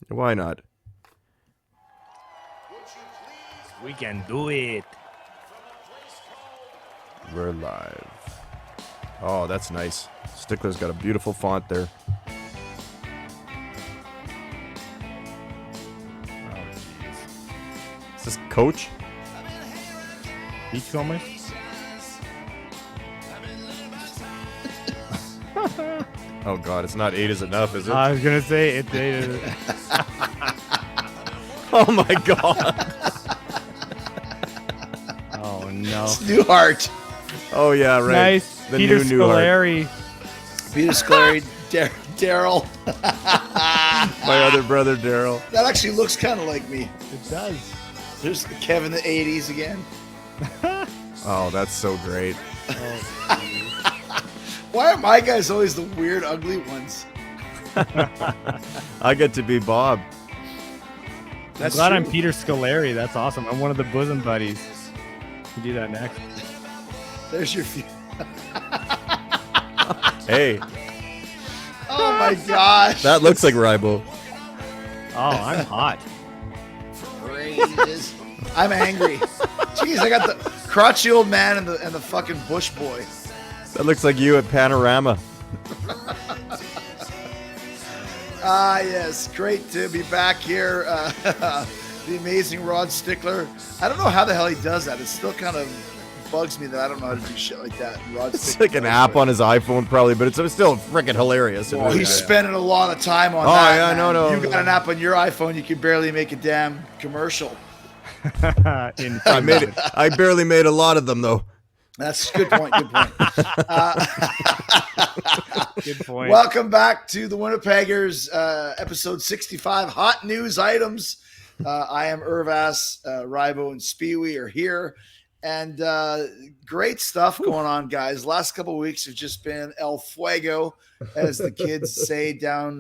Why not? We can do it. We're live. Oh, that's nice. Stickler's got a beautiful font there. Oh, jeez. Is this Coach? Beachcombers? Oh God, it's not 8 is enough, is it? I was gonna say it's 8. Oh my God. Oh no. It's Newhart. Oh yeah, right. Nice. The Peter new Newhart. Scolari. Peter Scolari, Daryl. My other brother, Daryl. That actually looks kind of like me. It does. There's the Kevin the 80s again. Oh, that's so great. Why are my guys always the weird, ugly ones? I get to be Bob. That's I'm glad true. I'm Peter Scolari. That's awesome. I'm one of the bosom buddies. You do that next. There's your few. Hey, Oh my gosh. that looks like Rybo. Oh, I'm hot. Outrageous. I'm angry. Jeez, I got the crotchety old man and the fucking bush boy. That looks like you at Panorama. Ah, yes. Great to be back here. The amazing Rod Stickler. I don't know how the hell he does that. It still kind of bugs me that I don't know how to do shit like that. Rod It's Stickler like an does, app but- on his iPhone probably, but it's still freaking hilarious. It Well, really he's is. spending a lot of time on Oh, that. yeah, man. no. You got an app on your iPhone, you can barely make a damn commercial. I barely made a lot of them though. That's a good point. Good point. Good point. Welcome back to the Winnipeggers, episode 65, Hot News Items. I am Irvass, Rybo, and Spewy are here. And great stuff going on, guys. Last couple of weeks have just been El Fuego, as the kids say down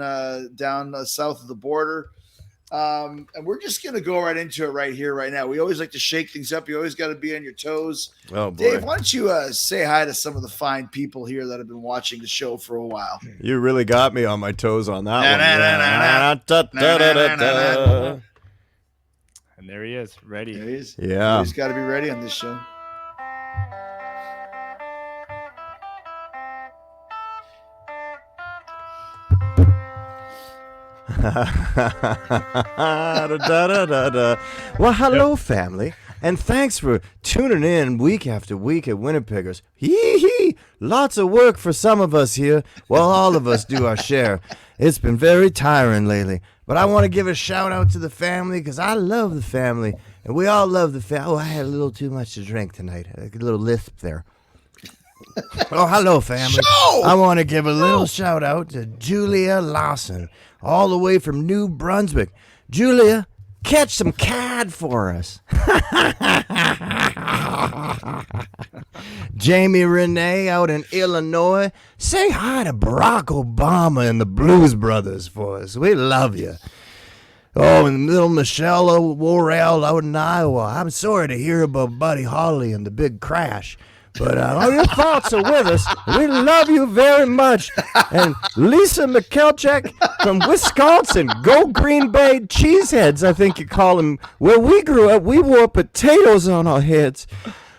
south of the border. And we're just going to go right into it right here, right now. We always like to shake things up. You always got to be on your toes. Oh boy. Dave, why don't you say hi to some of the fine people here that have been watching the show for a while? You really got me on my toes on that one. And there he is, ready. There he is. Yeah. He's got to be ready on this show. Well, hello, family, and thanks for tuning in week after week at Winnipeggers. Hee. Lots of work for some of us here, while all of us do our share. It's been very tiring lately, but I want to give a shout out to the family because I love the family, and we all love the family. Oh, I had a little too much to drink tonight. A little lisp there. Oh, hello, family. I want to give a little shout out to Julia Lawson, all the way from New Brunswick. Julia, catch some cad for us. Jamie Renee out in Illinois, say hi to Barack Obama and the Blues Brothers for us. We love you. Oh, and little Michelle Worrell out in Iowa. I'm sorry to hear about Buddy Holly and the big crash. But all your thoughts are with us. We love you very much. And Lisa McKelchek from Wisconsin, go Green Bay cheeseheads, I think you call them. Where we grew up, we wore potatoes on our heads.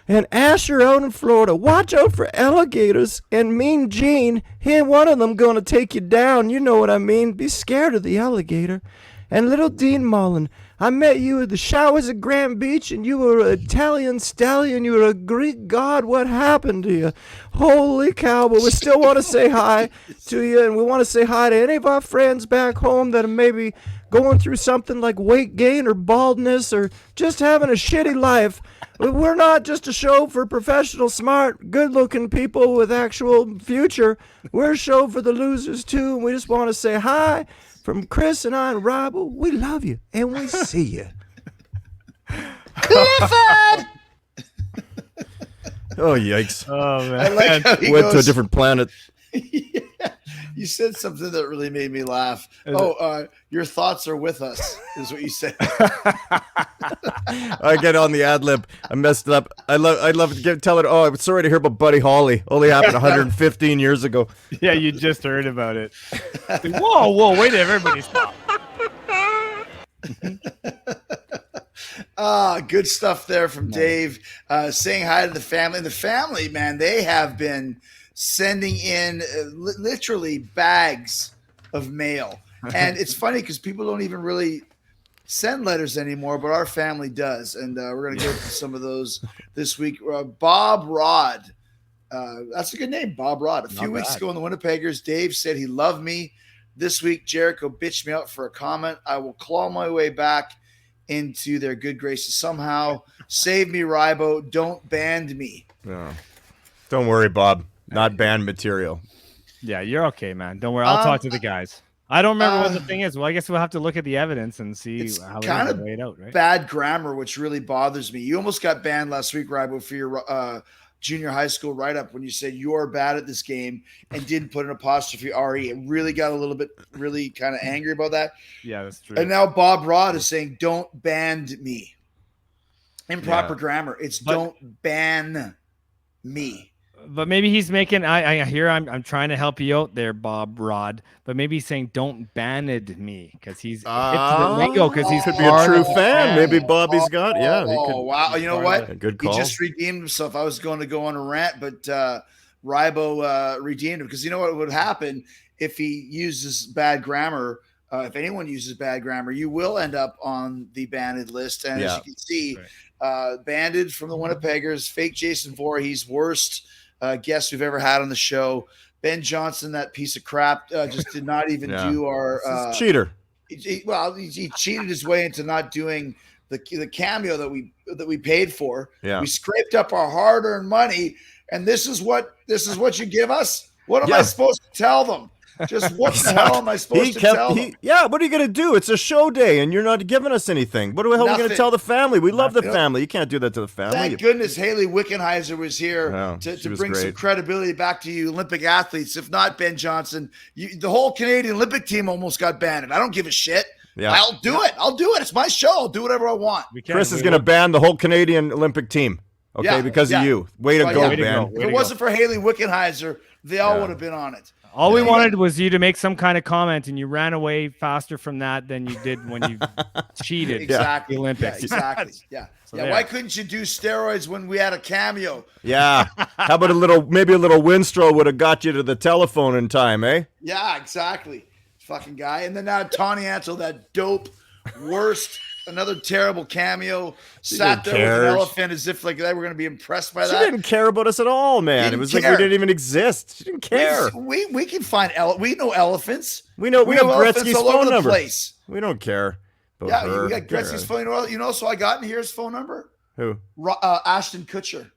And Asher out in Florida, watch out for alligators. And Mean Gene, he ain't one of them going to take you down. You know what I mean. Be scared of the alligator. And little Dean Mullen, I met you at the showers at Grand Beach, and you were an Italian stallion. You were a Greek god. What happened to you? Holy cow, but we still want to say hi to you, and we want to say hi to any of our friends back home that are maybe going through something like weight gain or baldness or just having a shitty life. We're not just a show for professional, smart, good-looking people with actual future. We're a show for the losers, too, and we just want to say hi. From Chris and I and Rybo, we love you, and we see you. Clifford! Oh, yikes. Oh man. I like how he Went to a goes, different planet. Yeah. You said something that really made me laugh. Your thoughts are with us, is what you said. I get on the ad lib. I messed it up. I love to tell it. Oh, I'm sorry to hear about Buddy Holly. Only happened 115 years ago. Yeah, you just heard about it. Whoa, wait, everybody stop. Good stuff there from Dave. Saying hi to the family. And the family, man, they have been sending in literally bags of mail. And it's funny because people don't even really send letters anymore, but our family does. And we're going to go through some of those this week. Bob Rod. That's a good name, Bob Rod. A few weeks ago in the Winnipeggers, Dave said he loved me. This week, Jericho bitched me out for a comment. I will claw my way back into their good graces somehow. Save me, Rybo. Don't ban me. No. Don't worry, Bob. Not banned material. Yeah, you're okay, man. Don't worry. I'll talk to the guys. I don't remember what the thing is. Well, I guess we'll have to look at the evidence and see how kind of laid out, right? Bad grammar, which really bothers me. You almost got banned last week, Rybo, for your junior high school write-up when you said you're bad at this game and didn't put an apostrophe RE. It really got a little bit really kind of angry about that. Yeah, that's true. And now Bob Rod is saying, don't ban me. Improper grammar. It's don't ban me. But maybe he's making. I hear. I'm trying to help you out there, Bob Rod. But maybe he's saying, "Don't ban-ned me," because he's hip to the lingo. Because he could be a true fan. Maybe Bobby's got. Yeah. Wow. You know what? A good call. He just redeemed himself. I was going to go on a rant, but Rybo redeemed him because you know what would happen if he uses bad grammar. If anyone uses bad grammar, you will end up on the ban-ned list. And as you can see, ban-ned from the Winnipeggers, fake Jason Voorhees, worst guest we've ever had on the show. Ben Johnson, that piece of crap, just did not even do our cheater. He cheated his way into not doing the cameo that we paid for. Yeah. We scraped up our hard-earned money, and this is what you give us. What am I supposed to tell them? Just what the hell am I supposed to tell them? Yeah, what are you going to do? It's a show day, and you're not giving us anything. What the hell are we going to tell the family? We love the family. You can't do that to the family. Thank goodness Haley Wickenheiser was here to bring some credibility back to you Olympic athletes. If not Ben Johnson, the whole Canadian Olympic team almost got banned. I don't give a shit. Yeah. I'll do it. It's my show. I'll do whatever I want. Chris is going to ban the whole Canadian Olympic team, because of you. Way to go, Ben. If it wasn't for Haley Wickenheiser, they all would have been on it. All we wanted was you to make some kind of comment, and you ran away faster from that than you did when you cheated. Exactly. The Olympics. Yeah, exactly. Yeah. Why couldn't you do steroids when we had a cameo? Yeah. How about maybe a little Winstrol would have got you to the telephone in time, eh? Yeah, exactly. Fucking guy. And then now Tawny Ansel, that dope, worst, another terrible cameo. Sat there with an elephant as if like they were going to be impressed by that. She didn't care about us at all, man. It was like we didn't even exist. She didn't care. We can find we know elephants. We have Gretzky's phone number. Place. We don't care about her. We got Gretzky's phone number. You know, so I got in here his phone number. Who? Ashton Kutcher.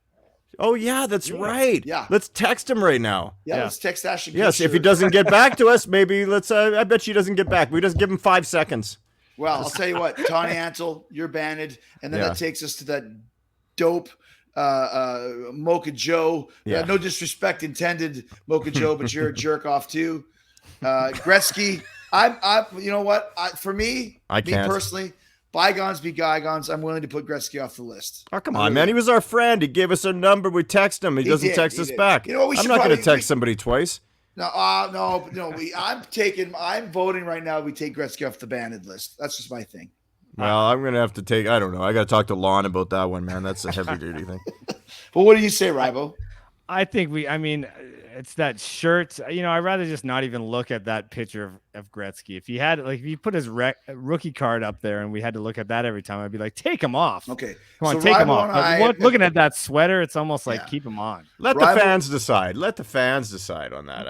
Oh, yeah, that's right. Yeah. Let's text him right now. Yeah, let's text Ashton Kutcher. Yes, if he doesn't get back to us, maybe let's I bet she doesn't get back. We just give him 5 seconds. Well, I'll tell you what, Tawny Ansel, you're banned. And then that takes us to that dope Mocha Joe. No disrespect intended, Mocha Joe, but you're a jerk off too. Gretzky, you know what? For me personally, bygones be bygones. I'm willing to put Gretzky off the list. Oh, come on, man. He was our friend. He gave us a number. We text him. He doesn't text us back. You know what? I'm not going to text somebody twice. No. I'm voting right now. We take Gretzky off the banned list. That's just my thing. Well, I'm gonna have to take. I don't know. I got to talk to Lon about that one, man. That's a heavy duty thing. Well, what do you say, Rybo? I think it's that shirt. You know, I'd rather just not even look at that picture of Gretzky. If you put his rookie card up there and we had to look at that every time, I'd be like, take him off. Okay. Come on, take him off. Looking at that sweater, it's almost like keep him on. Let the fans decide. Let the fans decide on that.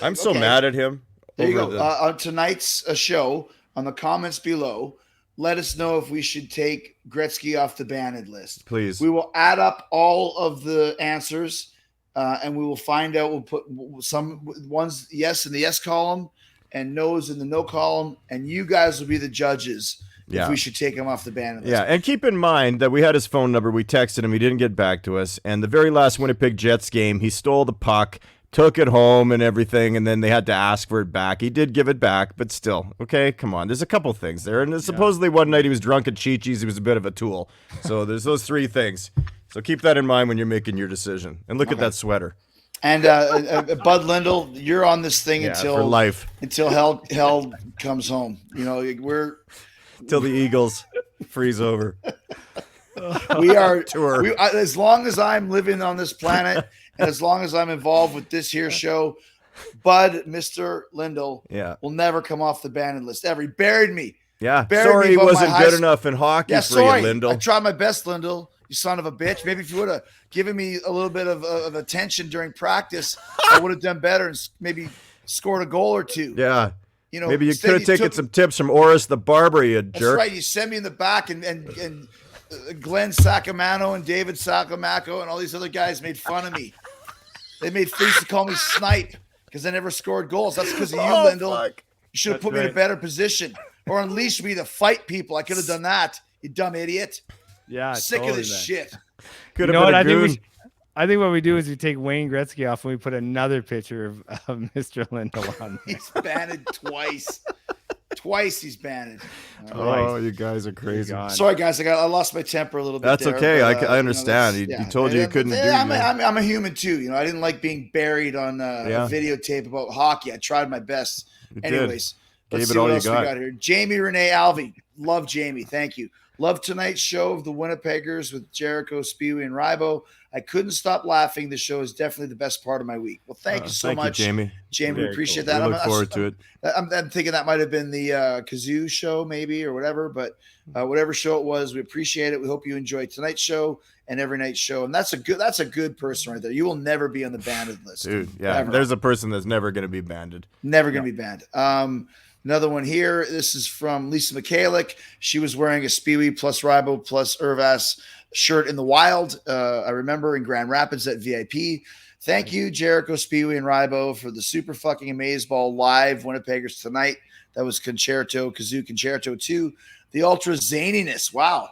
I'm so mad at him. There you go. On tonight's show, on the comments below, let us know if we should take Gretzky off the banned list. Please. We will add up all of the answers, and we will find out. We'll put some ones yes in the yes column and no's in the no column, and you guys will be the judges if we should take him off the banned list. Yeah, and keep in mind that we had his phone number. We texted him. He didn't get back to us. And the very last Winnipeg Jets game, he stole the puck, took it home and everything, and then they had to ask for it back. He did give it back, but still, okay, come on. There's a couple things there. And supposedly one night he was drunk at Chi-Chi's. He was a bit of a tool. So there's those 3 things. So keep that in mind when you're making your decision. And look at that sweater. And Bud Lindell, you're on this thing for life. until hell comes home. You know, we're Till the Eagles freeze over. we are Tour. as long as I'm living on this planet and as long as I'm involved with this here show, Bud, Mr. Lindell, will never come off the ban-ned list ever. He buried me. Yeah. Buried Sorry me he above wasn't my good high enough in hockey Yeah, for sorry. you, Lindell. I tried my best, Lindell. You son of a bitch. Maybe if you would have given me a little bit of attention during practice, I would have done better and maybe scored a goal or two. Yeah. You know, maybe you could have taken some tips from Oris the Barber, you jerk. That's right. You sent me in the back, and Glenn Sacamano and David Sacamaco and all these other guys made fun of me. They used to call me Snipe because I never scored goals. That's because of you, Lindell. Fuck. You should have put me in a better position or unleashed me to fight people. I could have done that, you dumb idiot. Yeah, Sick of this shit. Could You have know been what? a goon. I think what we do is we take Wayne Gretzky off and we put another picture of Mr. Lindell on. He's banned twice. Twice he's banned. Oh, you guys are crazy. Sorry, guys. I lost my temper a little bit. That's there, okay. But, I understand. He told you couldn't do. I'm a human too. You know, I didn't like being buried on a videotape about hockey. I tried my best. Anyways, let's see what else we got here. Jamie Renee Alvey. Love Jamie. Thank you. Love tonight's show of the Winnipeggers with Jericho, Spewy, and Rybo. I couldn't stop laughing. The show is definitely the best part of my week. Well, thank you so much, Jamie. Jamie, we appreciate that. We look forward to it. I'm thinking that might have been the Kazoo show, maybe, or whatever. But whatever show it was, we appreciate it. We hope you enjoy tonight's show and every night's show. And that's a good person right there. You will never be on the banned list, dude. Yeah, ever. There's a person that's never going to be banned. Never going to be banned. Another one here. This is from Lisa Mikhalik. She was wearing a Spewy plus Rybo plus Irvas shirt in the wild. I remember in Grand Rapids at VIP. Thank you, Jericho, Spewy, and Rybo for the super fucking amazeball live Winnipeggers tonight. That was Kazoo Concerto 2. The ultra zaniness. Wow.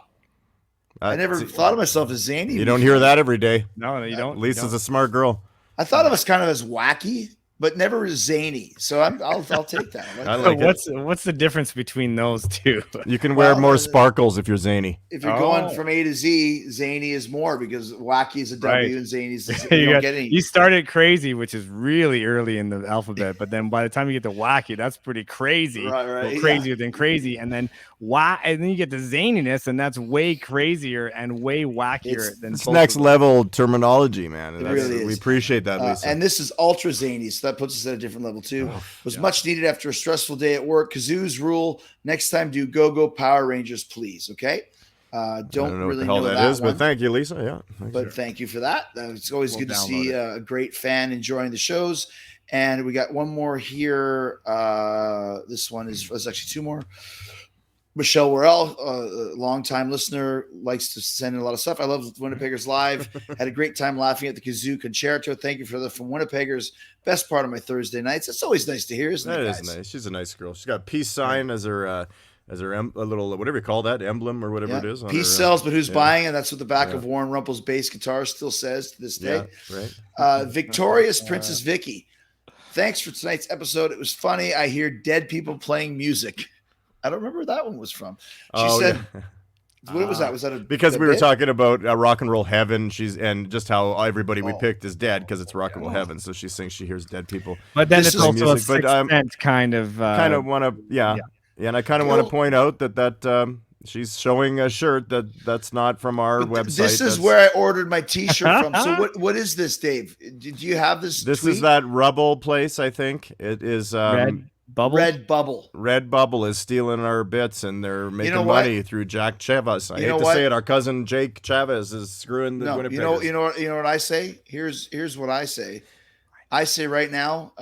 I never thought of myself as zany. You don't hear that every day. No, you don't. Lisa's a smart girl. I thought of us kind of as wacky, but never zany. So I'll take that. I like what's the difference between those two? You can wear more sparkles if you're zany. If you're going from A to Z, zany is more because wacky is a W and zany is you don't get any. You started crazy, which is really early in the alphabet, but then by the time you get to wacky, that's pretty crazy. Right. Crazier than crazy, and then and then you get to zaniness, and that's way crazier and way wackier than it's next level terminology, man. It really is. We appreciate that, Lisa. And this is ultra zany, so that puts us at a different level too. Was much needed after a stressful day at work. Kazoo's rule: next time, do go Power Rangers, please. Okay. Don't know really what the hell know that is, one. but thank you, Lisa. Yeah, but thank you for that. It's always good to see a great fan enjoying the shows. And we got one more here. This one is actually two more. Michelle Worrell, a longtime listener, likes to send in a lot of stuff. I love Winnipeggers Live. Had a great time laughing at the Kazoo Concerto. Thank you for that from Winnipeggers. Best part of my Thursday nights. It's always nice to hear, isn't it, guys? That is nice. She's a nice girl. She's got a peace sign as her a little whatever you call that, emblem or whatever it is. Peace sells, but who's buying? And that's what the back of Warren Rumpel's bass guitar still says to this day. Yeah, right. Victorious Princess Vicky. Thanks for tonight's episode. It was funny. I hear dead people playing music. I don't remember where that one was from. She said, what was that? Was that because we were talking about rock and roll heaven? And just how everybody we picked is dead because it's rock and roll heaven. So she thinks she hears dead people. But then it's also a Sixth Sense kind of want to, and I kind of want to point out that she's showing a shirt that's not from our website. This is where I ordered my T-shirt from. So what is this, Dave? Did you have this? This tweet? is that Rubble place, I think. It is Red Bubble. Red Bubble is stealing our bits, and they're making money through Jack Chavez. I hate to say it. Our cousin Jake Chavez is screwing the Winnipeggers. You know what I say? Here's what I say. I say right now,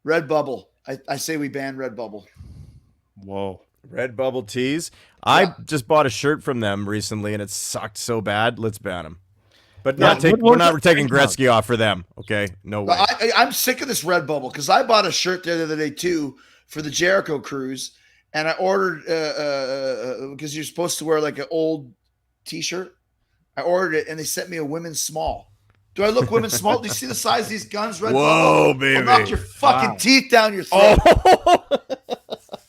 Red Bubble. I say we ban Red Bubble. Whoa. Red Bubble tees. I just bought a shirt from them recently, and it sucked so bad. Let's ban them. But we're not taking Gretzky off for them. Okay, no way. I'm sick of this Red Bubble because I bought a shirt the other day too for the Jericho cruise, and I ordered because you're supposed to wear like an old T-shirt. I ordered it, and they sent me a women's small. Do I look women's small? Do you see the size of these guns? Red Bubble? Baby! I'll knock your fucking teeth down your throat.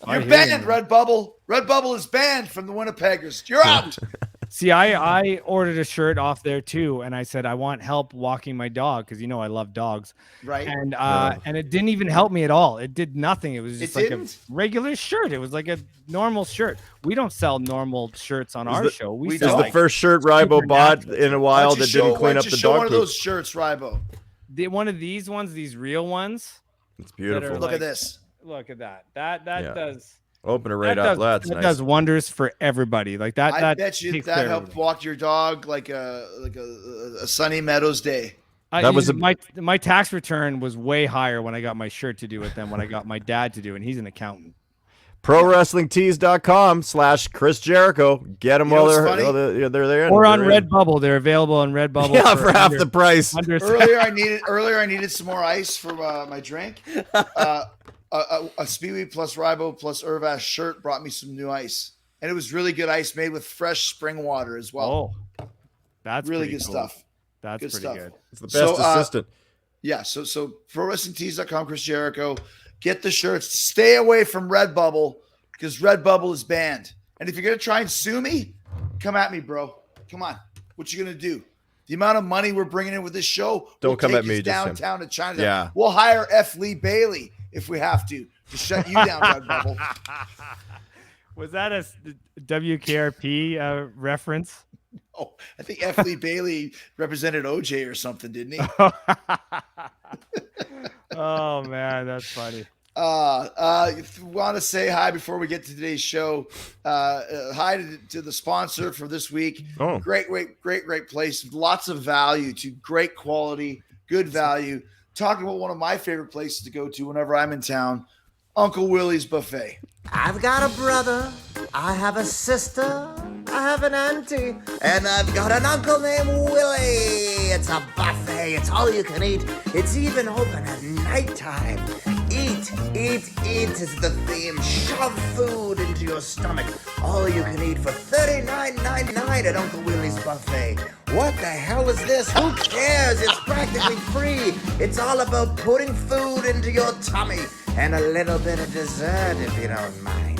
You're banned, Red Bubble. Red Bubble is banned from the Winnipeggers. You're out. See, I ordered a shirt off there too, and I said I want help walking my dog because I love dogs. Right. And it didn't even help me at all. It did nothing. It was just like didn't? a regular shirt. It was like a normal shirt. We don't sell normal shirts on our show. We This sell is the first shirt Rybo bought in a while that didn't clean up the show dog one of poop. those shirts, Rybo. one of these ones, these real ones. It's beautiful. Look at this. Look at that. That does. Open it right up. That's that nice. does wonders for everybody. Like that. I bet you takes that care of helped everything. walk your dog like a Sunny Meadows day. That was my tax return was way higher when I got my shirt to do it than when I got my dad to do it. And he's an accountant. ProWrestlingTees.com/Chris Jericho. Get them while they're there. Or on Redbubble. They're available on Redbubble. Yeah, for half the price. Earlier, I needed some more ice for my drink. A Speedy plus Rybo plus Irvash shirt brought me some new ice, and it was really good ice made with fresh spring water as well. Oh, that's really pretty good cool. stuff. That's Good pretty stuff. good. It's the best assistant. Yeah, so ProWrestlingTees.com, Chris Jericho. Get the shirts. Stay away from Redbubble because Redbubble is banned. And if you're gonna try and sue me, come at me, bro. Come on. What you gonna do? The amount of money we're bringing in with this show. Don't come at me, just downtown to China. Yeah. We'll hire F. Lee Bailey if we have to shut you down, Redbubble. Was that a WKRP reference? Oh, I think F. Lee Bailey represented OJ or something, didn't he? Oh man, that's funny. If you want to say hi before we get to today's show, hi to the sponsor for this week. Oh. Great place. Lots of value to great quality, good value. Talking about one of my favorite places to go to whenever I'm in town, Uncle Willy's Buffet. I've got a brother, I have a sister, I have an auntie, and I've got an uncle named Willy. It's a buffet, it's all you can eat. It's even open at nighttime. Eat is the theme. Shove food into your stomach. All you can eat for $39.99 at Uncle Willy's Buffet. What the hell is this? Who cares? It's practically free. It's all about putting food into your tummy and a little bit of dessert if you don't mind.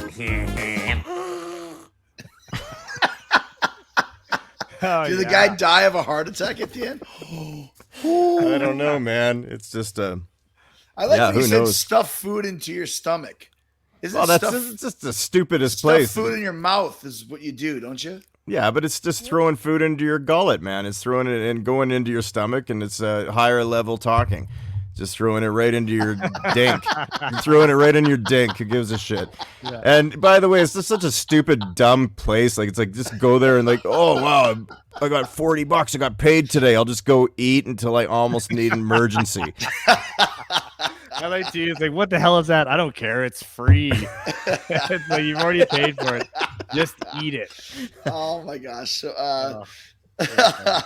Did the guy die of a heart attack at the end? I don't know, man. It's just I like when you who said knows? stuff food into your stomach. Isn't well, that's stuff, just the stupidest stuff place. food in your mouth is what you do, don't you? Yeah, but it's just throwing food into your gullet, man. It's throwing it and going into your stomach, and it's a higher level talking. Just throwing it right into your dink. You're throwing it right in your dink. Who gives a shit? Yeah. And by the way, it's just such a stupid, dumb place. Like, it's like, just go there and like, oh, wow, I got $40. I got paid today. I'll just go eat until I almost need an emergency. I like to use like, what the hell is that? I don't care. It's free. It's like, you've already paid for it. Just eat it. Oh my gosh. So, Yeah,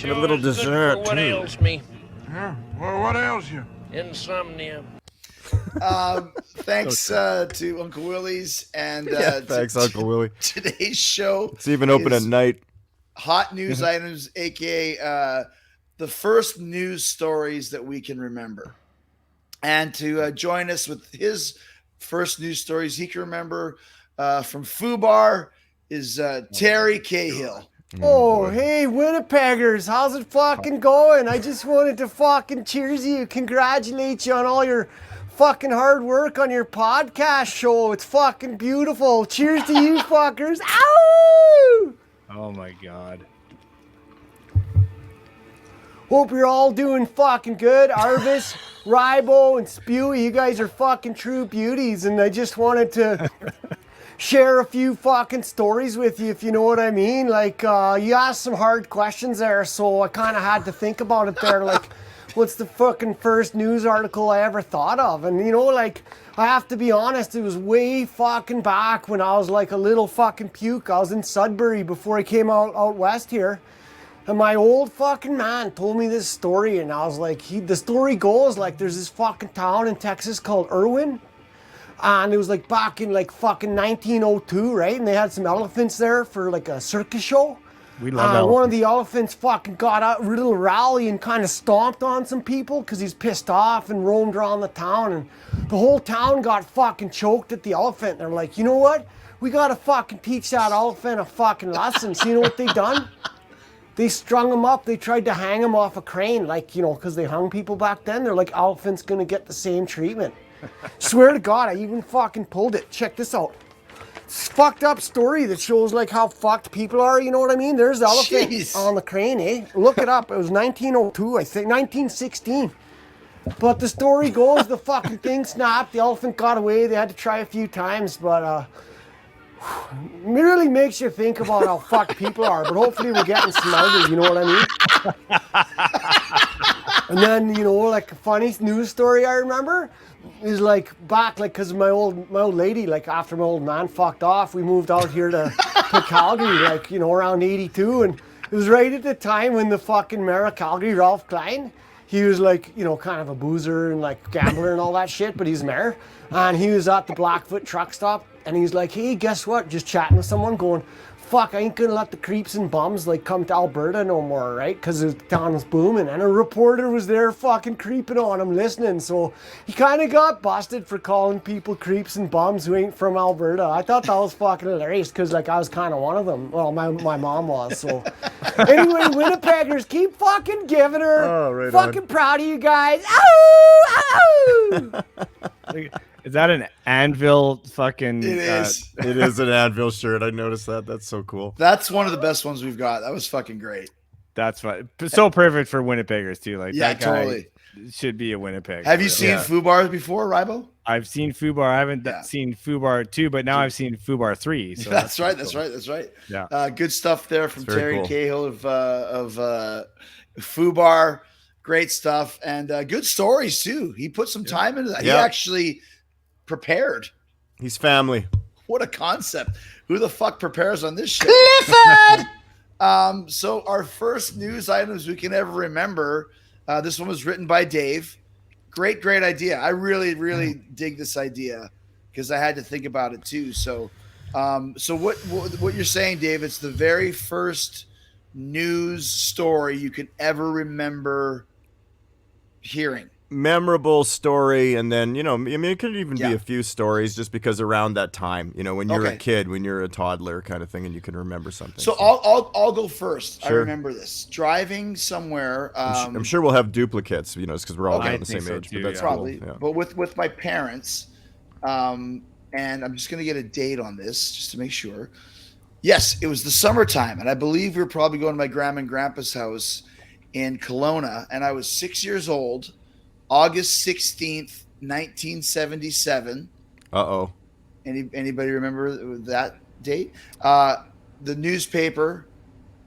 a little dessert, what too. ails me? Well, what ails you? Insomnia. Thanks to Uncle Willy's and Thanks, Uncle Willy. Today's show. It's even open at is night. Hot news items, aka the first news stories that we can remember. And to join us with his first news stories he can remember from FUBAR is Terry Cahill. Oh, hey, Winnipeggers, how's it fucking going? I just wanted to fucking cheers you, congratulate you on all your fucking hard work on your podcast show. It's fucking beautiful. Cheers to you fuckers. Ow! Oh my God. Hope you're all doing fucking good. Arvis, Rybo, and Spewy, you guys are fucking true beauties, and I just wanted to share a few fucking stories with you, if you know what I mean. Like, you asked some hard questions there, so I kind of had to think about it there. Like, what's the fucking first news article I ever thought of? And, you know, like, I have to be honest, it was way fucking back when I was like a little fucking puke. I was in Sudbury before I came out west here. And my old fucking man told me this story, and I was like, the story goes like there's this fucking town in Texas called Irwin. And it was like back in like fucking 1902, right? And they had some elephants there for like a circus show. We love One of elephants. the elephants fucking got out a little rally and kind of stomped on some people because he's pissed off and roamed around the town. And the whole town got fucking choked at the elephant. They're like, you know what? We got to fucking teach that elephant a fucking lesson. So you know what they done? They strung him up. They tried to hang him off a crane, like, you know, because they hung people back then. They're like, elephant's going to get the same treatment. Swear to God, I even fucking pulled it. Check this out. It's a fucked up story that shows like how fucked people are, you know what I mean? There's the elephant Jeez. on the crane, eh? Look it up. It was 1902, I think, 1916. But the story goes, the fucking thing snapped. The elephant got away. They had to try a few times, but it really makes you think about how fucked people are. But hopefully we're getting smarter, you know what I mean? And then, you know, like a funny news story I remember is like back, like, because my old lady, like after my old man fucked off, we moved out here to Calgary, like, you know, around 82. And it was right at the time when the fucking mayor of Calgary, Ralph Klein, he was like, you know, kind of a boozer and like gambler and all that shit, but he's mayor. And he was at the Blackfoot truck stop and he's like, hey, guess what? Just chatting with someone going, fuck, I ain't gonna let the creeps and bums like come to Alberta no more, right? Because the town was booming. And a reporter was there fucking creeping on him, listening. So he kind of got busted for calling people creeps and bums who ain't from Alberta. I thought that was fucking hilarious because like I was kind of one of them. Well, my mom was. So anyway, Winnipeggers, keep fucking giving her. Oh, right fucking on. proud of you guys. Ow! Ow! Is that an anvil fucking? It is. It is an Advil shirt. I noticed that. That's so cool. That's one of the best ones we've got. That was fucking great. That's fun. So perfect for Winnipeggers too. Like Yeah, that guy totally. should be a Winnipeg. Have you seen FUBAR before, Rybo? I've seen FUBAR. I haven't Yeah. seen FUBAR 2, but now I've seen FUBAR 3. So That's right. cool. That's right. Yeah. Good stuff there from That's very Terry cool. Cahill of FUBAR. Great stuff and good stories too. He put some time into that. Yeah. He actually prepared. He's family. What a concept. Who the fuck prepares on this shit? So our first news items we can ever remember. This one was written by Dave. Great idea. I really dig this idea because I had to think about it too. So, what you're saying, Dave? It's the very first news story you can ever remember hearing. Memorable story, and then, you know, I mean, it could even Yeah. be a few stories just because around that time, you know, when you're Okay. a kid, when you're a toddler kind of thing, and you can remember something. So I'll go first. I Sure. remember this driving somewhere. I'm sure we'll have duplicates, you know, because we're all Okay. getting the I think same so age. too, But that's yeah. probably, cool. Yeah. but with my parents, and I'm just gonna get a date on this just to make sure. Yes, it was the summertime, and I believe we were probably going to my grandma and grandpa's house in Kelowna, and I was 6 years old, August 16th, 1977. Uh-oh. Anybody remember that date? The newspaper,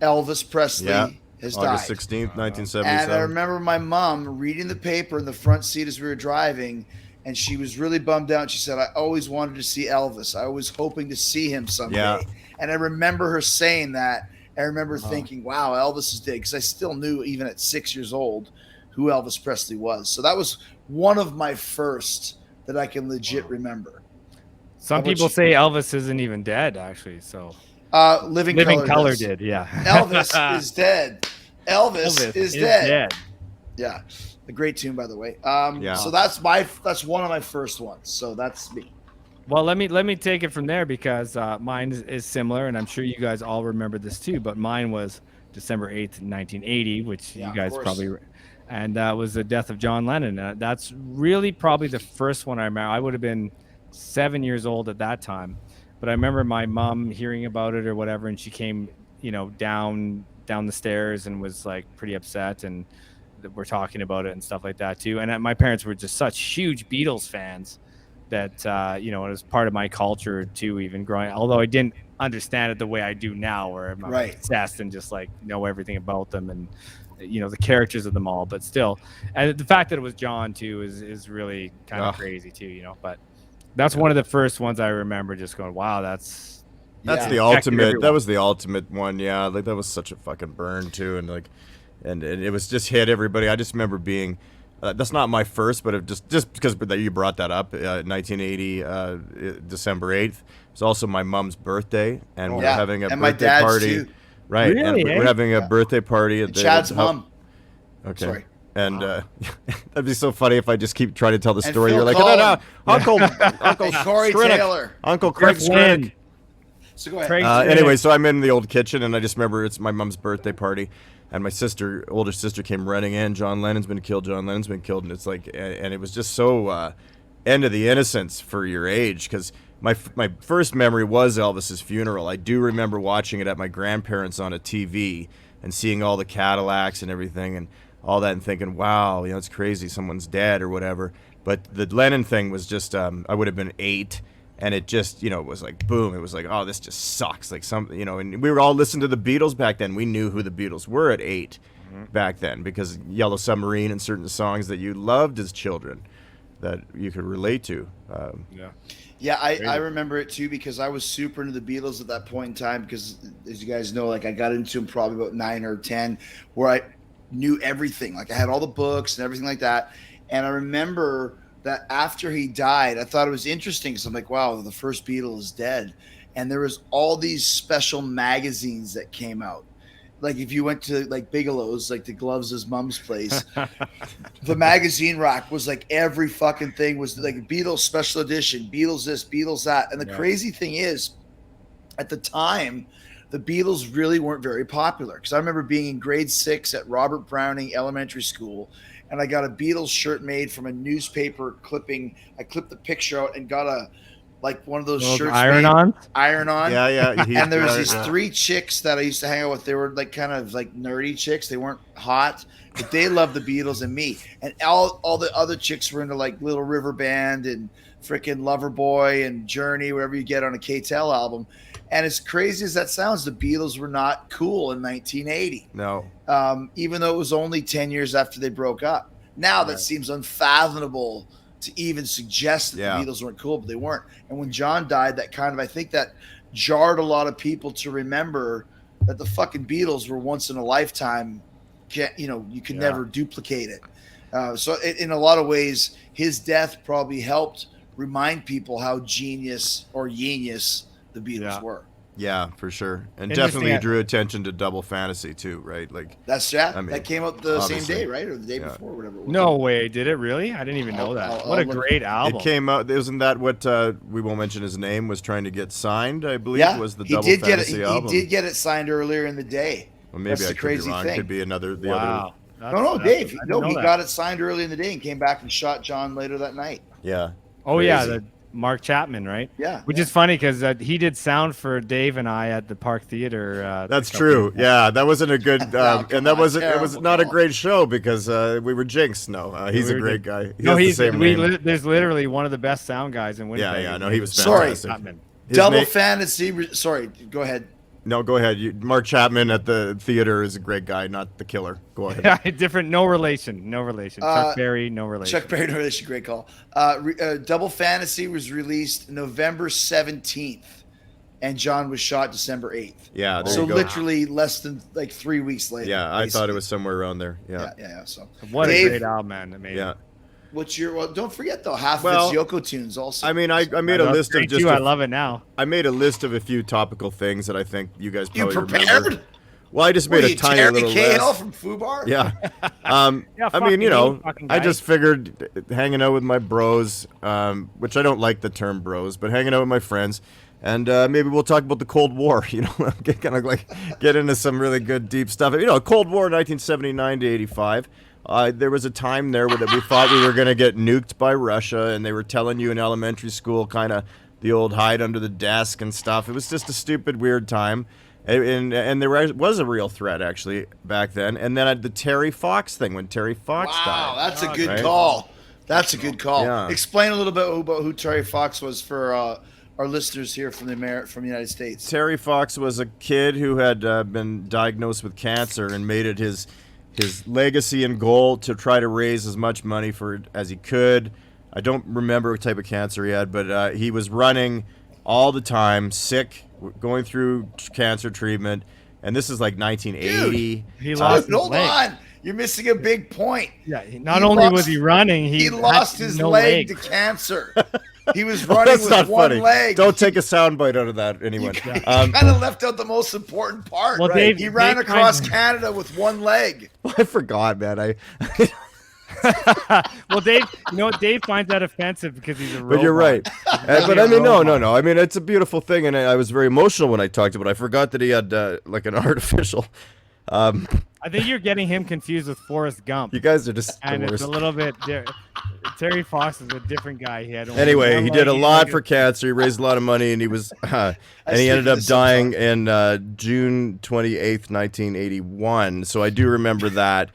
Elvis Presley Yeah. has August died. 16th, And I 1977. remember my mom reading the paper in the front seat as we were driving, and she was really bummed out. She said, I always wanted to see Elvis. I was hoping to see him someday. Yeah. And I remember her saying that. I remember thinking, wow, Elvis is dead, because I still knew, even at 6 years old, who Elvis Presley was. So that was one of my first that I can legit remember. Some How about people you? say Elvis isn't even dead, actually. So Living Color does. did, yeah. Elvis is dead. Elvis is dead. Yeah, a great tune, by the way. Yeah. So that's one of my first ones. So that's me. Well, let me take it from there because mine is similar, and I'm sure you guys all remember this too. But mine was December 8th, 1980, which Yeah, you of guys course. probably, and that was the death of John Lennon. That's really probably the first one I remember. I would have been 7 years old at that time, but I remember my mom hearing about it or whatever, and she came, you know, down the stairs and was like pretty upset, and we're talking about it and stuff like that too. And my parents were just such huge Beatles fans that you know, it was part of my culture too, even growing, although I didn't understand it the way I do now, where I'm Right. obsessed and just like know everything about them and, you know, the characters of them all. But still, and the fact that it was John too is really kind of Ugh. crazy too, you know. But that's one of the first ones I remember just going, wow, that's Yeah. the Affected ultimate. everyone. That was the ultimate one. Yeah, like that was such a fucking burn too, and like, and it was just hit everybody. I just remember being. That's not my first, but it just because you brought that up, 1980, December 8th. It was also my mom's birthday, and we were Yeah, having a and my birthday dad's party. too. Right. And Really, we're eh? having a birthday party at Chad's mom. Okay. Sorry. And that'd be so funny if I just keep trying to tell the And story. Phil You're like, Collins. no, Uncle And Corey Skrinick. Taylor. Uncle Craig Jeff Lynne. Skrinick. So go ahead. Craig Anyway, so I'm in the old kitchen, and I just remember it's my mom's birthday party, and my older sister, came running in. John Lennon's been killed. And it's like, and it was just so end of the innocence for your age, because my first memory was Elvis's funeral. I do remember watching it at my grandparents' on a TV and seeing all the Cadillacs and everything and all that, and thinking, wow, it's crazy, someone's dead or whatever. But the Lennon thing was just, I would have been 8. And it just, it was like, boom. It was like, oh, this just sucks. Like and we were all listening to the Beatles back then. We knew who the Beatles were at 8 back then, because Yellow Submarine and certain songs that you loved as children that you could relate to. Yeah, I remember it too, because I was super into the Beatles at that point in time, because as you guys know, like I got into them probably about 9 or 10, where I knew everything. Like I had all the books and everything like that. And I remember that after he died, I thought it was interesting, because I'm like, wow, the first Beatle is dead. And there was all these special magazines that came out. Like if you went to like Bigelow's, like the Gloves' mom's place, the magazine rack was like every fucking thing was like Beatles special edition, Beatles this, Beatles that. And the crazy thing is, at the time, the Beatles really weren't very popular, because I remember being in grade 6 at Robert Browning Elementary School, and I got a Beatles shirt made from a newspaper clipping. I clipped the picture out and got one of those shirts iron on. Yeah. And there was these 3 chicks that I used to hang out with. They were like kind of like nerdy chicks. They weren't hot, but they loved the Beatles and me. And all the other chicks were into like Little River Band and freaking Loverboy and Journey, whatever you get on a Cahill album. And as crazy as that sounds, the Beatles were not cool in 1980. No. Even though it was only 10 years after they broke up. Now that seems unfathomable to even suggest that the Beatles weren't cool, but they weren't. And when John died, that kind of, I think that jarred a lot of people to remember that the fucking Beatles were once in a lifetime. You can never duplicate it. So in a lot of ways, his death probably helped remind people how genius the Beatles were. Yeah, for sure. And Interesting. definitely drew attention to Double Fantasy too, right? Like That's that came out the same day, right? Or the day before, whatever it was. No way, did it really? I didn't even know that. What a great album. it came out. Isn't that what we won't mention his name was trying to get signed? I believe was the Double Fantasy album. He did get it signed earlier in the day. Well, maybe That's I the could crazy be wrong. thing. Could be another. The Wow. No, Dave. I didn't No, know he that. got it signed early in the day and came back and shot John later that night. other. Yeah. Oh Crazy. yeah, the Mark Chapman, right? Yeah. Which is funny because he did sound for Dave and I at the Park Theater. That's true. Yeah, that wasn't a good, and that wasn't. It was terrible not a call. great show because we were jinxed. No, he's a great guy. He has the same name. There's literally one of the best sound guys in Winnipeg. Yeah. No, he was Sorry. fantastic. Chapman. Double Fantasy. Sorry, go ahead. No, go ahead. Mark Chapman at the theater is a great guy, not the killer. Go ahead. Yeah, different. No relation. Chuck Berry, no relation. Chuck Berry, no relation. Great call. Double Fantasy was released November 17th, and John was shot December 8th. Yeah, there So you go. literally less than like 3 weeks later. Yeah, I thought it basically. was somewhere around there. Yeah. Yeah. So What Dave, a great album, man. Amazing. Yeah. what's your? Well, don't forget though, half Well, of it's Yoko tunes also. I mean, I made a That's list of great, just. too. I love it now. I made a list of a few topical things that I think you guys you probably prepared? remember. Well, I just Were made a you tiny Terry little Cahill list. from FUBAR? Yeah. Yeah, I fuck mean, you, I fucking guy. just figured hanging out with my bros, which I don't like the term bros, but hanging out with my friends, and maybe we'll talk about the Cold War, kind of like get into some really good deep stuff. Cold War 1979 to 85. There was a time there that we thought we were going to get nuked by Russia, and they were telling you in elementary school kind of the old hide under the desk and stuff. It was just a stupid, weird time. And there was a real threat, actually, back then. And then the Terry Fox thing, when Terry Fox died. Wow, that's a good Right? call. That's a good call. Yeah. Explain a little bit about who Terry Fox was for our listeners here from the United States. Terry Fox was a kid who had been diagnosed with cancer and made it his legacy and goal to try to raise as much money for it as he could. I don't remember what type of cancer he had, but he was running all the time, sick, going through cancer treatment, and this is like 1980. He lost his Hold leg. on. You're missing a big point. Yeah, not only was he running, He he lost had his no leg legs. to cancer. He was running That's with not one funny. leg. Don't take a soundbite out of that, anyone. Kind of left out the most important part. Well, Right? Dave, He ran Dave across kinda- Canada with one leg. I forgot, man. Well, Dave, you know what? Dave finds that offensive because he's a robot. But you're right. But I mean, no. I mean, it's a beautiful thing, and I was very emotional when I talked about it. I forgot that he had like an artificial. I think you're getting him confused with Forrest Gump. You guys are just the And it's worst. a little bit. Terry Fox is a different guy. He had only Anyway, one he leg. did a He's lot like for cancer. He raised a lot of money, and he was, and he ended up dying in June 28th, 1981. So I do remember that.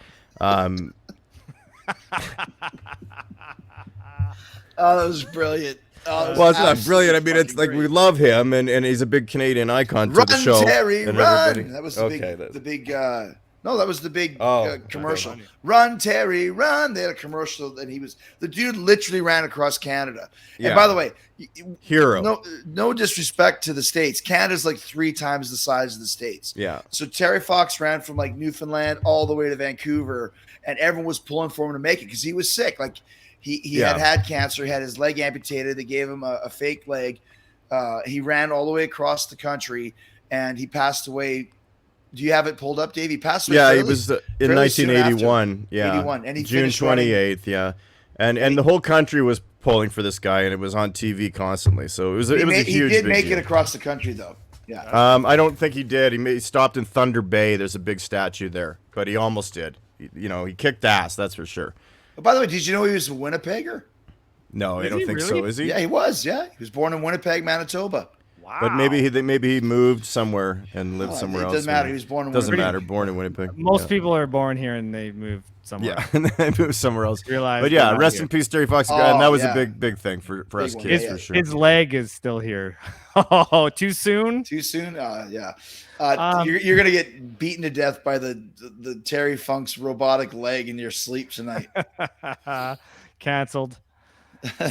Oh, that was brilliant. Oh, that Well, was it's not brilliant. I mean, absolutely it's like fucking we great. love him, and he's a big Canadian icon to Run, the show. Terry, and run. everybody- That was okay, the big. No, that was the big Oh, commercial. okay. Run, Terry, run. They had a commercial, and the dude literally ran across Canada. Yeah. And by the way, Hero. no disrespect to the States. Canada's like 3 times the size of the States. Yeah. So Terry Fox ran from like Newfoundland all the way to Vancouver, and everyone was pulling for him to make it because he was sick. Like he had cancer. He had his leg amputated. They gave him a fake leg. He ran all the way across the country, and he passed away. Do you have it pulled up, Dave? He passed away. Yeah, fairly, he was in fairly soon 1981. after. Yeah, 81, and he June finished running. 28th. Yeah, and the whole country was pulling for this guy, and it was on TV constantly. So it was a huge. He did big make deal. it across the country, though. Yeah. I don't think he did. He stopped in Thunder Bay. There's a big statue there, but he almost did. He kicked ass. That's for sure. By the way, did you know he was a Winnipegger? No, I Is don't he think really? so. Is he? Yeah, he was. Yeah, he was born in Winnipeg, Manitoba. Wow. But maybe he moved somewhere and lived Oh, somewhere it else. doesn't matter. He was born in Doesn't Winnipeg. matter. Born in Winnipeg. Most Yeah. people are born here and they move somewhere. Yeah, and then moved somewhere else. Realize But they're yeah, not rest here. in peace, Terry Fox. Oh, And that was yeah. a big thing for us one. kids Yeah, for yeah. sure. His leg is still here. Oh, too soon? Too soon? Yeah. Um, You're gonna get beaten to death by the Terry Funk's robotic leg in your sleep tonight. Canceled.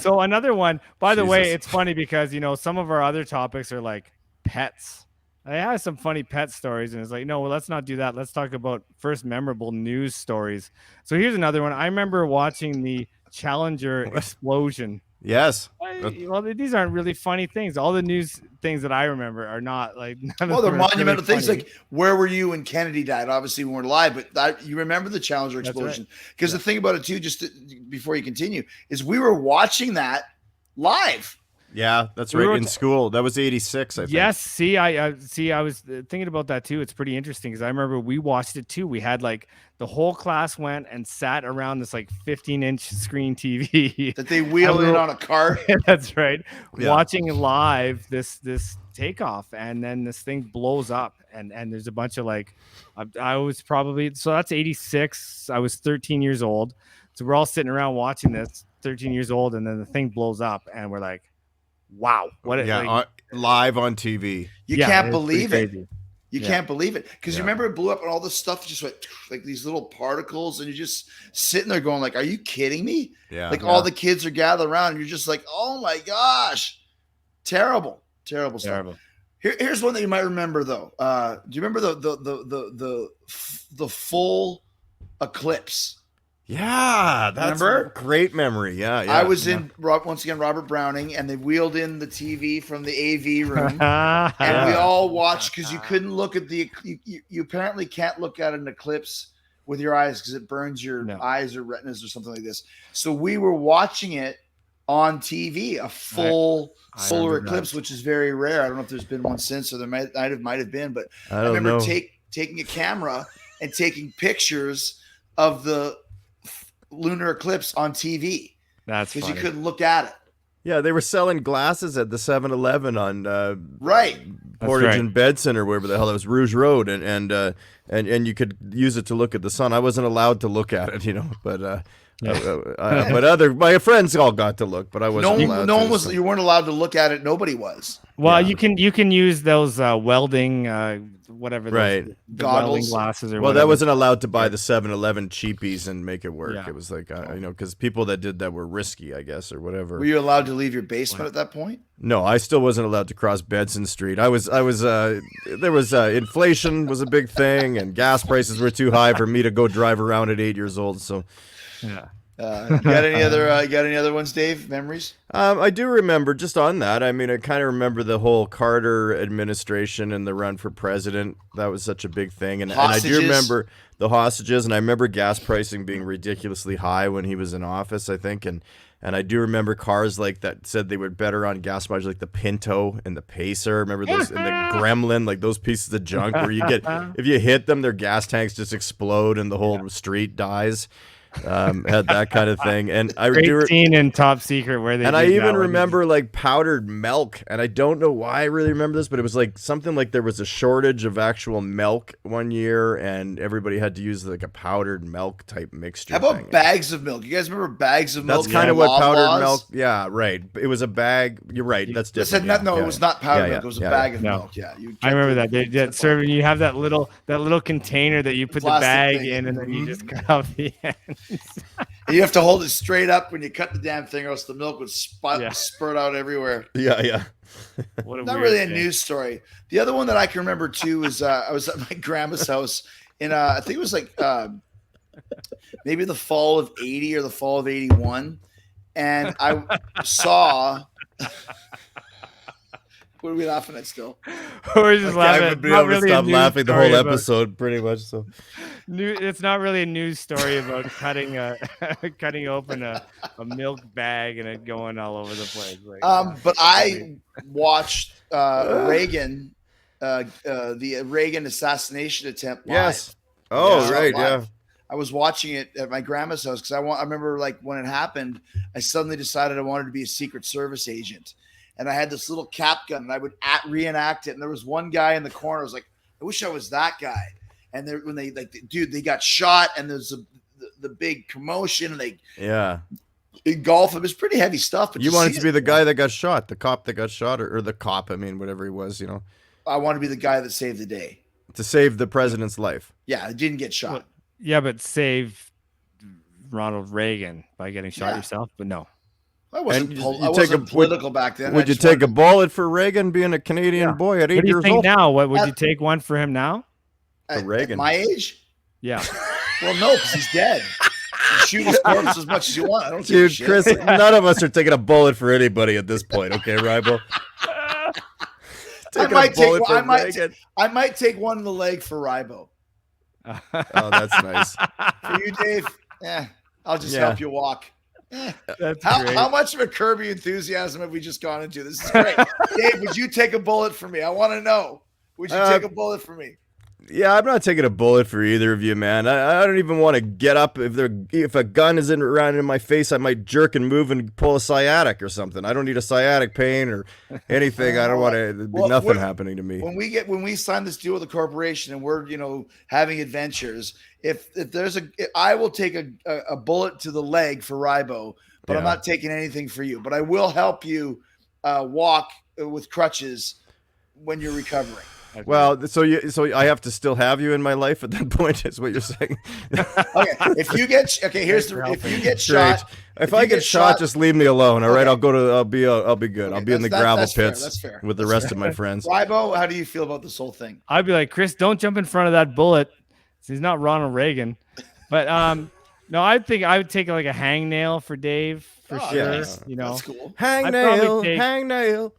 So another one, by the way, Jesus. it's funny because, some of our other topics are like pets. I have some funny pet stories, and it's like, no, well, let's not do that. Let's talk about first memorable news stories. So here's another one. I remember watching the Challenger explosion. Yes. Well, these aren't really funny things. All the news things that I remember are not like. none of Well, they're them are really monumental things. funny. Like, where were you when Kennedy died? Obviously, we weren't alive, but you remember the Challenger That's explosion. Because the thing about it, too, before you continue, is we were watching that live. Yeah, that's We right. were In school, that was '86. I think. Yes, see, I was thinking about that too. It's pretty interesting because I remember we watched it too. We had like the whole class went and sat around this like 15-inch screen TV. That they wheeled in on a cart. That's right. Yeah. Watching live this takeoff, and then this thing blows up, and there's a bunch of like, I was probably, so that's 86. I was 13 years old, so we're all sitting around watching this, 13 years old, and then the thing blows up, and we're like, wow, what? Yeah, like, live on TV. You yeah, can't it was pretty believe it. crazy. You Yeah. can't believe it. Because you Yeah. remember it blew up and all this stuff just went like these little particles, and you're just sitting there going, like, are you kidding me? Yeah. Like all the kids are gathered around, and you're just like, oh my gosh. Terrible stuff. Terrible. Here's one that you might remember though. Do you remember the full eclipse? Yeah, that's Remember? a great memory. Yeah, yeah. I was in once again Robert Browning, and they wheeled in the TV from the AV room, and we all watched because you couldn't look at you apparently can't look at an eclipse with your eyes because it burns your eyes or retinas or something like this. So we were watching it on TV, a full solar remember eclipse, which is very rare. I don't know if there's been one since, or there might have been, but I I don't remember know. taking a camera and taking pictures of the lunar eclipse on TV That's because you funny. couldn't look at it. Yeah, they were selling glasses at the 7-Eleven on Right. Portage right. and Bedson or wherever the hell it was, Rouge Road, and you could use it to look at the sun. I wasn't allowed to look at it, but but my friends all got to look, but I wasn't allowed. No one to, was. so. You weren't allowed to look at it. Nobody was. Well, Yeah. you can use those welding whatever those, Right. the welding Goggles. glasses or Well, whatever. that wasn't allowed to buy the 7-Eleven cheapies and make it work. Yeah. It was like because people that did that were risky, I guess, or whatever. Were you allowed to leave your basement at that point? No, I still wasn't allowed to cross Bedson Street. There was inflation was a big thing, and gas prices were too high for me to go drive around at 8 years old. So yeah. Got any other ones, Dave? Memories? I do remember, just on that, I mean, I kind of remember the whole Carter administration and the run for president. That was such a big thing. And I do remember the hostages, and I remember gas pricing being ridiculously high when he was in office, I think. And I do remember cars like that said they were better on gas mileage, like the Pinto and the Pacer. Remember those, and the Gremlin, like those pieces of junk where you get, if you hit them, their gas tanks just explode and the whole street dies. Had that kind of thing. And I do scene in Top Secret where they and I even remember like powdered milk, and I don't know why I really remember this, but it was like something like there was a shortage of actual milk one year and everybody had to use like a powdered milk type mixture. How about bags of milk? You guys remember bags of milk? That's kind of what powdered milk. Yeah, right. It was a bag. You're right. That's different. It was not powdered milk. It was a bag of milk. Yeah, I remember that. They did serving. You have that little container that you put the bag in, and then you just cut off the end. You have to hold it straight up when you cut the damn thing, or else the milk would spurt out everywhere. Yeah. Not really a news story. The other one that I can remember too is I was at my grandma's house in I think it was like maybe the fall of '80 or the fall of '81, and I saw. What are we laughing at still? We're just laughing. I've been able to stop laughing the whole episode, pretty much. So, it's not really a news story about cutting open a milk bag and it going all over the place. Like, but I watched Reagan, the Reagan assassination attempt. Live. Yes. Oh, right. Yeah. I was watching it at my grandma's house because I remember like when it happened, I suddenly decided I wanted to be a Secret Service agent. And I had this little cap gun, and I would reenact it. And there was one guy in the corner. I was like, I wish I was that guy. And when they they got shot, and there's the big commotion, and they engulf him. It was pretty heavy stuff. But you wanted to be the guy that got shot, the cop that got shot, or the cop. I mean, whatever he was, you know. I want to be the guy that saved the day. To save the president's life. Yeah, I didn't get shot. Well, yeah, but save Ronald Reagan by getting shot yourself. But no. I wasn't political back then. Would you take a bullet for Reagan being a Canadian boy at 8 years old? Now, what would you take one for him now? For Reagan, at my age? Yeah. Well, no, because he's dead. You shoot his corpse as much as you want. I don't Dude, Chris, none of us are taking a bullet for anybody at this point. Okay, Rybo. I might take one in the leg for Rybo. Oh, that's nice. For you, Dave, I'll just help you walk. That's how much of a Kirby enthusiasm have we just gone into? This is great. Dave, would you take a bullet for me? I want to know. Would you take a bullet for me? Yeah, I'm not taking a bullet for either of you, man. I don't even want to get up. If a gun is around in my face, I might jerk and move and pull a sciatic or something. I don't need a sciatic pain or anything. I don't want nothing happening to me. When we sign this deal with the corporation and we're having adventures, I will take a bullet to the leg for Rybo, but I'm not taking anything for you. But I will help you walk with crutches when you're recovering. Okay. Well, so I have to still have you in my life at that point, is what you're saying. Okay, if you get shot, if I get shot, just leave me alone. All right, I'll be good. I'll be in the gravel pits that's fair. with the rest of my friends. Rybo, how do you feel about this whole thing? I'd be like, Chris, don't jump in front of that bullet. He's not Ronald Reagan, but no, I think I would take like a hangnail for Dave for sure. Yeah. That's cool. Hangnail.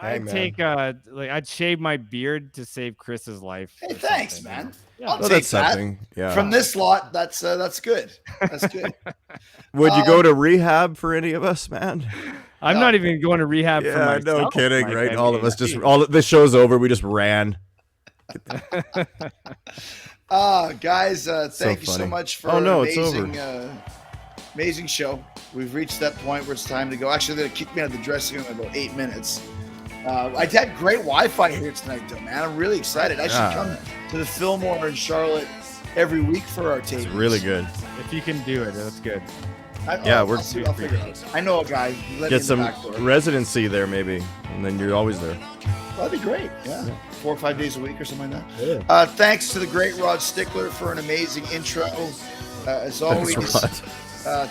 I'd shave my beard to save Chris's life. Hey, thanks, man. Yeah. I'll take that. Yeah. From this lot, that's good. That's good. Would you go to rehab for any of us, man? I'm not even going to rehab for myself. No kidding, right? All of us the show's over. We just ran. Guys, thank you so much for amazing show. We've reached that point where it's time to go. Actually, they're going to kick me out of the dressing room in about 8 minutes. I had great Wi-Fi here tonight, though, man. I'm really excited. I should come to the Fillmore in Charlotte every week for our tapings. It's really good. If you can do it, that's good. I'll figure it out. I know a guy. Get some residency there, maybe, and then you're always there. That'd be great. Yeah. 4 or 5 days a week or something like that. Yeah. Thanks to the great Rod Stickler for an amazing intro. As always,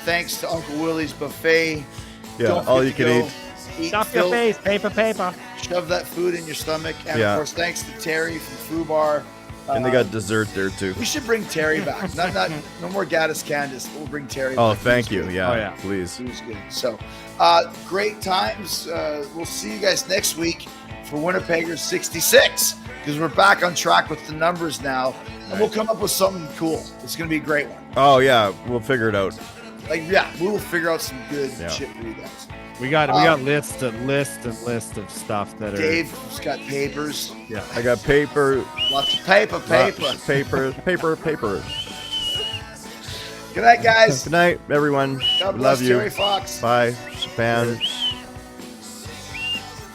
thanks to Uncle Willie's Buffet. Yeah, all you can eat. Stuff your face, paper. Shove that food in your stomach. And of course, thanks to Terry from FUBAR And they got dessert there too. We should bring Terry back. No more Gaddis Candace. We'll bring Terry Oh, back. thank you. Yeah, Oh, yeah. please. He was good. So, great times. We'll see you guys next week for Winnipeggers 66 because we're back on track with the numbers now, and we'll come up with something cool. It's going to be a great one. Oh yeah, we'll figure it out. We will figure out some good shit for you guys. We got lists of stuff that are. Dave's got papers. Yeah. I got paper. Lots of paper. Paper. Good night, guys. Good night, everyone. God We bless love you. Terry Fox. Bye, Japan.